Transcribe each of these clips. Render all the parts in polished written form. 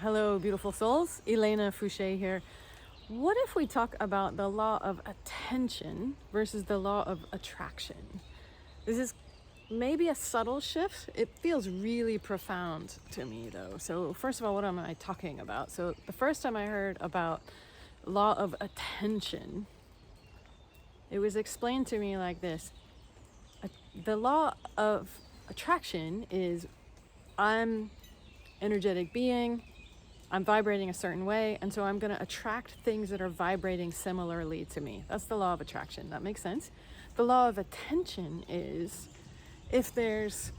Hello, beautiful souls. Elena Fouché here. What if we talk about the law of attention versus the law of attraction? This is maybe a subtle shift. It feels really profound to me, though. So, first of all, what am I talking about? So, the first time I heard about law of attention, it was explained to me like this. The law of attraction is I'm energetic being, I'm vibrating a certain way, and so I'm going to attract things that are vibrating similarly to me. That's the law of attraction. That makes sense. The law of attention is if there's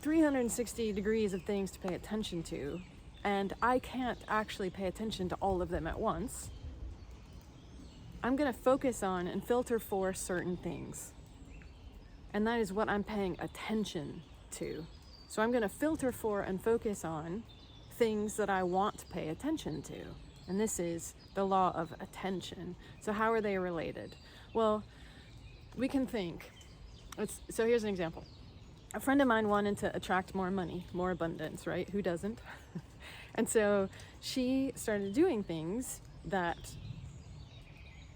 360 degrees of things to pay attention to, and I can't actually pay attention to all of them at once, I'm going to focus on and filter for certain things. And that is what I'm paying attention to. So I'm going to filter for and focus on things that I want to pay attention to. And this is the law of attention. So how are they related? Well, we can think. So here's an example. A friend of mine wanted to attract more money, more abundance, right? Who doesn't? And so she started doing things that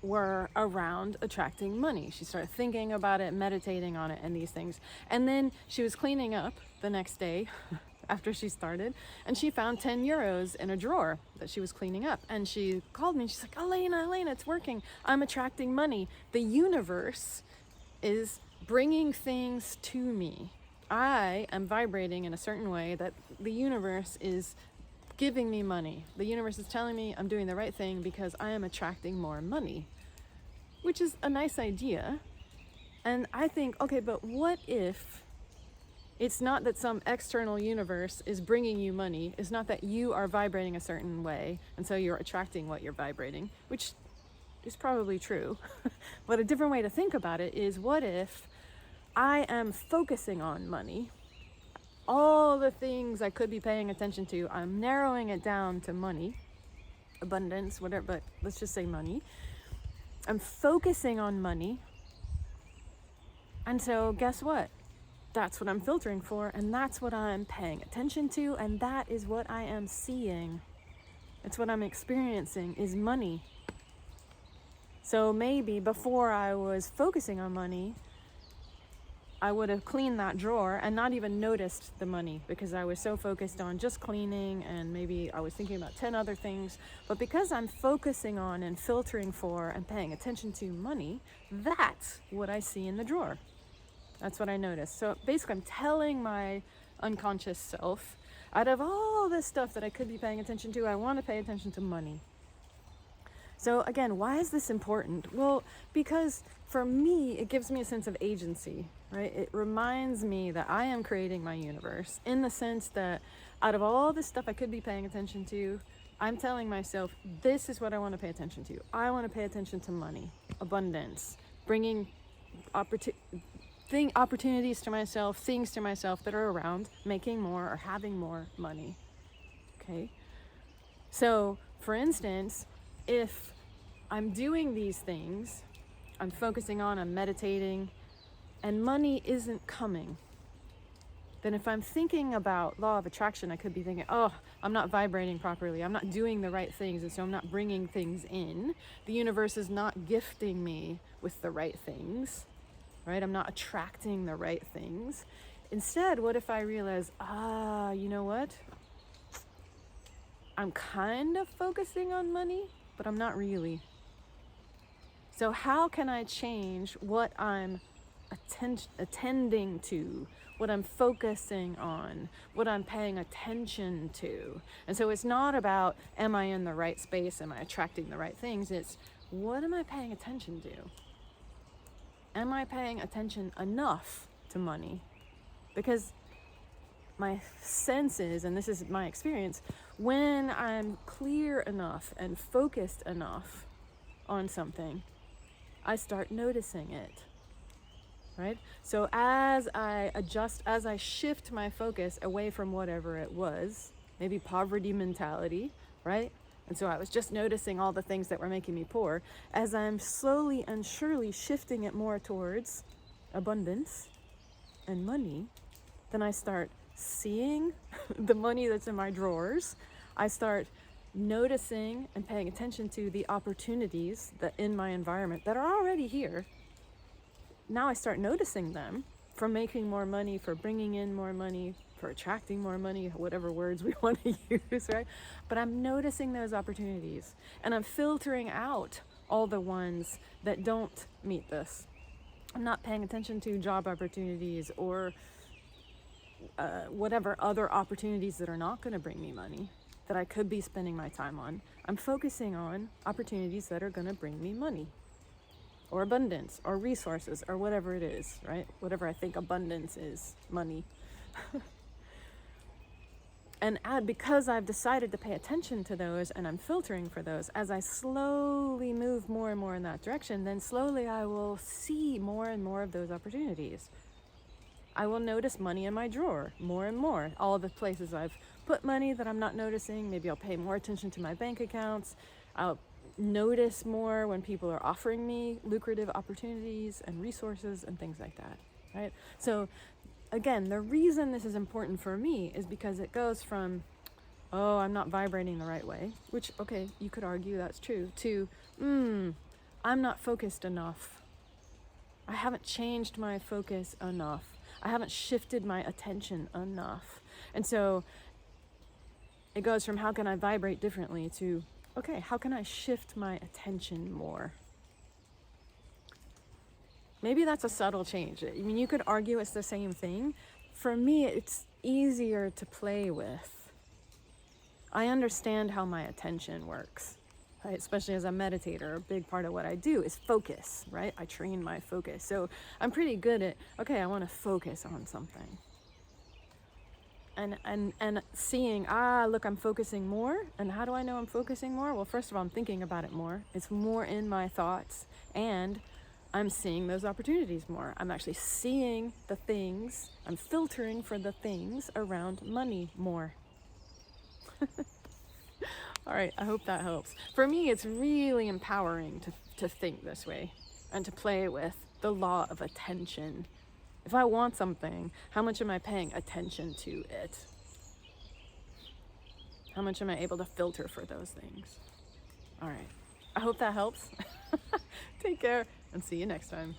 were around attracting money. She started thinking about it, meditating on it, and these things. And then she was cleaning up the next day after she started, and she found 10 euros in a drawer that she was cleaning up. And she called me and she's like, Elena, it's working. I'm attracting money. The universe is bringing things to me. I am vibrating in a certain way that the universe is giving me money. The universe is telling me I'm doing the right thing because I am attracting more money, which is a nice idea. And I think, okay, but what if it's not that some external universe is bringing you money? It's not that you are vibrating a certain way and so you're attracting what you're vibrating, which is probably true. But a different way to think about it is, what if I am focusing on money? All the things I could be paying attention to, I'm narrowing it down to money, abundance, whatever, but let's just say money. I'm focusing on money. And so guess what? That's what I'm filtering for, and that's what I'm paying attention to, and that is what I am seeing. It's what I'm experiencing is money. So maybe before I was focusing on money, I would have cleaned that drawer and not even noticed the money because I was so focused on just cleaning, and maybe I was thinking about 10 other things. But because I'm focusing on and filtering for and paying attention to money, that's what I see in the drawer. That's what I noticed. So basically I'm telling my unconscious self, out of all this stuff that I could be paying attention to, I want to pay attention to money. So again, why is this important? Well, because for me, it gives me a sense of agency, right? It reminds me that I am creating my universe, in the sense that out of all this stuff I could be paying attention to, I'm telling myself, this is what I want to pay attention to. I want to pay attention to money, abundance, bringing opportunities to myself, things to myself that are around making more or having more money. Okay? So, for instance, if I'm doing these things, I'm focusing on, I'm meditating, and money isn't coming, then if I'm thinking about law of attraction, I could be thinking, oh, I'm not vibrating properly, I'm not doing the right things, and so I'm not bringing things in. The universe is not gifting me with the right things, right? I'm not attracting the right things. Instead, what if I realize, you know what? I'm kind of focusing on money, but I'm not really. So how can I change what I'm attending to, what I'm focusing on, what I'm paying attention to? And so it's not about, am I in the right space? Am I attracting the right things? It's, what am I paying attention to? Am I paying attention enough to money? Because my senses, and this is my experience, when I'm clear enough and focused enough on something, I start noticing it, right? So as I adjust, as I shift my focus away from whatever it was, maybe poverty mentality, right? And so I was just noticing all the things that were making me poor. As I'm slowly and surely shifting it more towards abundance and money, then I start seeing the money that's in my drawers. I start noticing and paying attention to the opportunities that in my environment that are already here. Now I start noticing them, for making more money, for bringing in more money, for attracting more money, whatever words we want to use, right? But I'm noticing those opportunities, and I'm filtering out all the ones that don't meet this. I'm not paying attention to job opportunities or whatever other opportunities that are not going to bring me money that I could be spending my time on. I'm focusing on opportunities that are going to bring me money or abundance or resources or whatever it is, right? Whatever I think abundance is, money. And because I've decided to pay attention to those and I'm filtering for those, as I slowly move more and more in that direction, then slowly I will see more and more of those opportunities. I will notice money in my drawer more and more. All of the places I've put money that I'm not noticing, maybe I'll pay more attention to my bank accounts. I'll notice more when people are offering me lucrative opportunities and resources and things like that, right? So again, the reason this is important for me is because it goes from, oh, I'm not vibrating the right way, which, okay, you could argue that's true, to, I'm not focused enough. I haven't changed my focus enough. I haven't shifted my attention enough. And so it goes from how can I vibrate differently to, okay, how can I shift my attention more? Maybe that's a subtle change. I mean, you could argue it's the same thing. For me, it's easier to play with. I understand how my attention works, right? Especially as a meditator. A big part of what I do is focus, right? I train my focus. So I'm pretty good at, okay, I want to focus on something. And seeing, look, I'm focusing more. And how do I know I'm focusing more? Well, first of all, I'm thinking about it more. It's more in my thoughts, and I'm seeing those opportunities more. I'm actually seeing the things, I'm filtering for the things around money more. All right, I hope that helps. For me, it's really empowering to think this way and to play with the law of attention. If I want something, how much am I paying attention to it? How much am I able to filter for those things? All right, I hope that helps. Take care and see you next time.